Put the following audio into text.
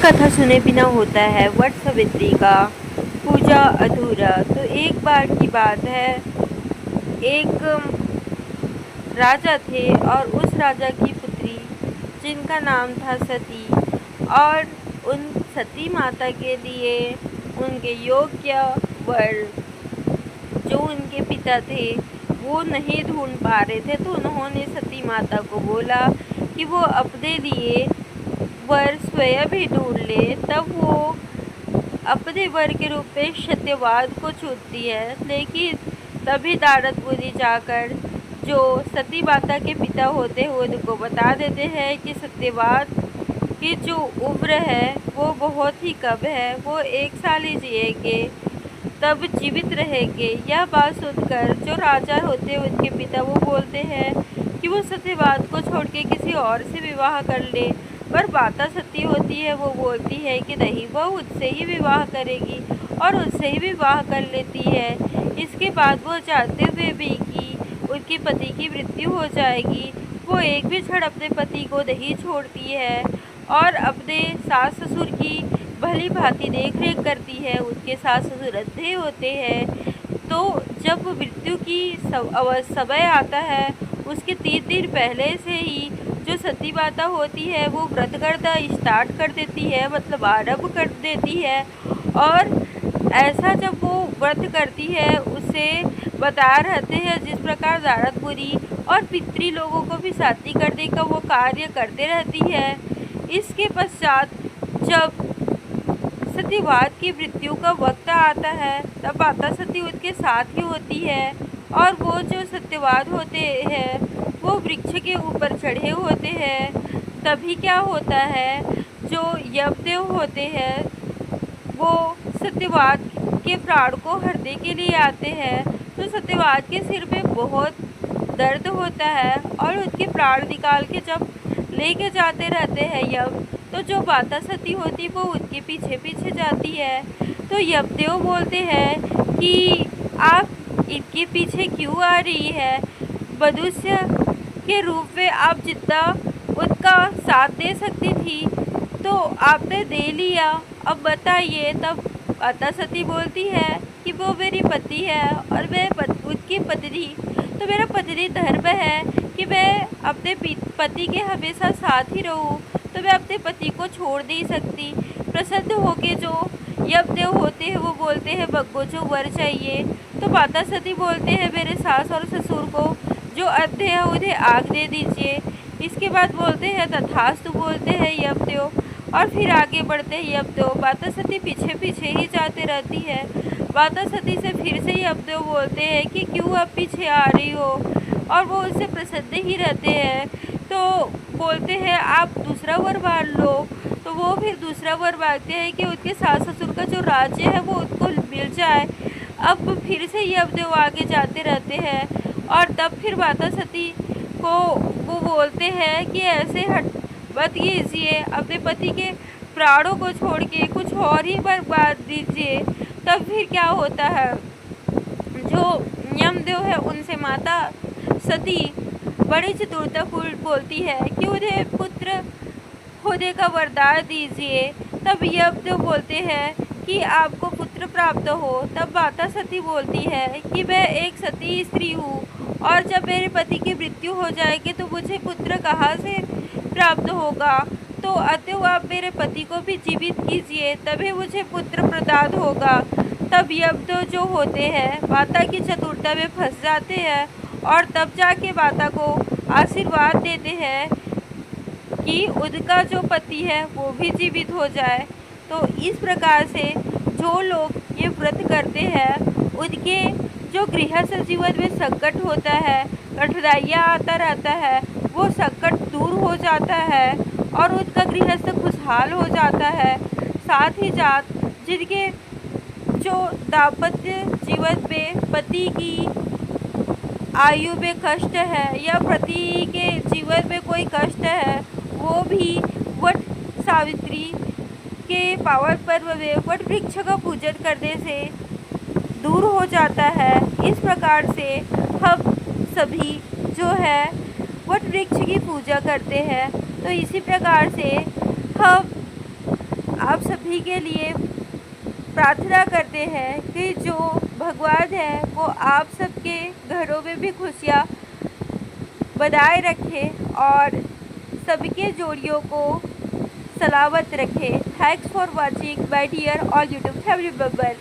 कथा सुने बिना होता है वट सावित्री का पूजा अधूरा। तो एक बार की बात है, एक राजा थे और उस राजा की पुत्री जिनका नाम था सती, और उन सती माता के लिए उनके योग्य वर जो उनके पिता थे वो नहीं ढूंढ पा रहे थे। तो उन्होंने सती माता को बोला कि वो अपने लिए वर स्वयं ही ढूंढ ले। तब वो अपने वर के रूप में सत्यवाद को चुनती है, लेकिन तभी नारद मुनि जाकर जो सती माता के पिता होते हैं उनको बता देते हैं कि सत्यवाद की जो उम्र है वो बहुत ही कम है, वो 1 साल ही जिएंगे तब जीवित रहेंगे। यह बात सुनकर जो राजा होते हैं उनके पिता वो बोलते हैं कि वो सत्यवाद को छोड़ के किसी और से विवाह कर ले, पर माता सती होती है वो बोलती है कि नहीं, वह उससे ही विवाह करेगी और उससे ही विवाह कर लेती है। इसके बाद वो जानते हुए भी कि उनके पति की मृत्यु हो जाएगी, वो एक भी क्षण अपने पति को नहीं छोड़ती है और अपने सास ससुर की भली भांति देख रेख करती है। उनके सास ससुर अंधे होते हैं, तो जब मृत्यु की समय आता है उसके 3 दिन पहले से ही जो सती माता होती है वो व्रत करना स्टार्ट कर देती है, मतलब आरंभ कर देती है। और ऐसा जब वो व्रत करती है उसे बता रहते हैं जिस प्रकार नारद मुनि और पितृ लोगों को भी शांति करने का वो कार्य करते रहती है। इसके पश्चात जब सत्यवाद की मृत्यु का वक्त आता है तब माता सती उनके साथ ही होती है, और वो जो सत्यवाद होते हैं वो वृक्ष के ऊपर चढ़े होते हैं। तभी क्या होता है, जो यमदेव होते हैं वो सत्यवाद के प्राण को हरने के लिए आते हैं। तो सत्यवाद के सिर में बहुत दर्द होता है और उनके प्राण निकाल के जब लेके जाते रहते हैं यम, तो जो माता सती होती वो उनके पीछे पीछे जाती है। तो यमदेव बोलते हैं कि आप इनके पीछे क्यों आ रही है, मनुष्य के रूप में आप जितना उनका साथ दे सकती थी तो आपने दे लिया, अब बताइए। तब माता सती बोलती है कि वो मेरी पति है और मैं उनकी पत्नी, तो मेरा पत्नी धर्म है कि मैं अपने पति के हमेशा साथ ही रहूं, तो मैं अपने पति को छोड़ नहीं सकती। प्रसन्न होके जो यमदेव होते हैं वो बोलते हैं बग्गो जो वर चाहिए। तो माता सती बोलते हैं मेरे सास और ससुर को जो अंधे हैं उन्हें आग दे दीजिए। इसके बाद बोलते हैं तथास्तु बोलते हैं यमदेव, और फिर आगे बढ़ते हैं यमदेव। माता सती पीछे पीछे ही जाते रहती है। माता सती से फिर से यमदेव बोलते हैं कि क्यों आप पीछे आ रही हो, और वो उससे प्रसन्न ही रहते हैं। तो बोलते हैं आप दूसरा वर मांग लो, तो वो फिर दूसरा वर मांगते हैं कि उनके सास ससुर का जो राज्य है वो उनको मिल जाए। अब फिर से यमदेव आगे जाते रहते हैं, और तब फिर माता सती को वो बोलते हैं कि ऐसे हट मत कीजिए, अपने पति के प्राणों को छोड़ के कुछ और ही बर्बाद दीजिए। तब फिर क्या होता है, जो यमदेव है उनसे माता सती बड़ी चतुरतापूर्ण बोलती है कि उन्हें पुत्र होने का वरदान दीजिए। तब यमदेव बोलते हैं कि आपको पुत्र प्राप्त हो। तब माता सती बोलती है कि मैं एक सती स्त्री हूँ और जब मेरे पति की मृत्यु हो जाएगी तो मुझे पुत्र कहाँ से प्राप्त होगा, तो अतः आप मेरे पति को भी जीवित कीजिए तभी मुझे पुत्र प्रदान होगा। तब यमदेव जो होते हैं माता की चतुरता में फंस जाते हैं और तब जाके माता को आशीर्वाद देते हैं कि उनका जो पति है वो भी जीवित हो जाए। तो इस प्रकार से जो लोग ये व्रत करते हैं उनके जो गृहस्थ जीवन में संकट होता है, कठिनाइयाँ आता रहता है, वो संकट दूर हो जाता है और उनका गृहस्थ खुशहाल हो जाता है। साथ ही साथ जिनके जो दाम्पत्य जीवन में पति की आयु में कष्ट है या पति के जीवन में कोई कष्ट है, वो भी वट सावित्री के पावन पर्व में वट वृक्ष का पूजन करने से दूर हो जाता है। इस प्रकार से हम सभी जो है वट वृक्ष की पूजा करते हैं। तो इसी प्रकार से हम आप सभी के लिए प्रार्थना करते हैं कि जो भगवान है वो आप सबके घरों में भी खुशियाँ बनाए रखे और सबके जोड़ियों को सलामत रखे। Thanks for watching my dear all YouTube family member.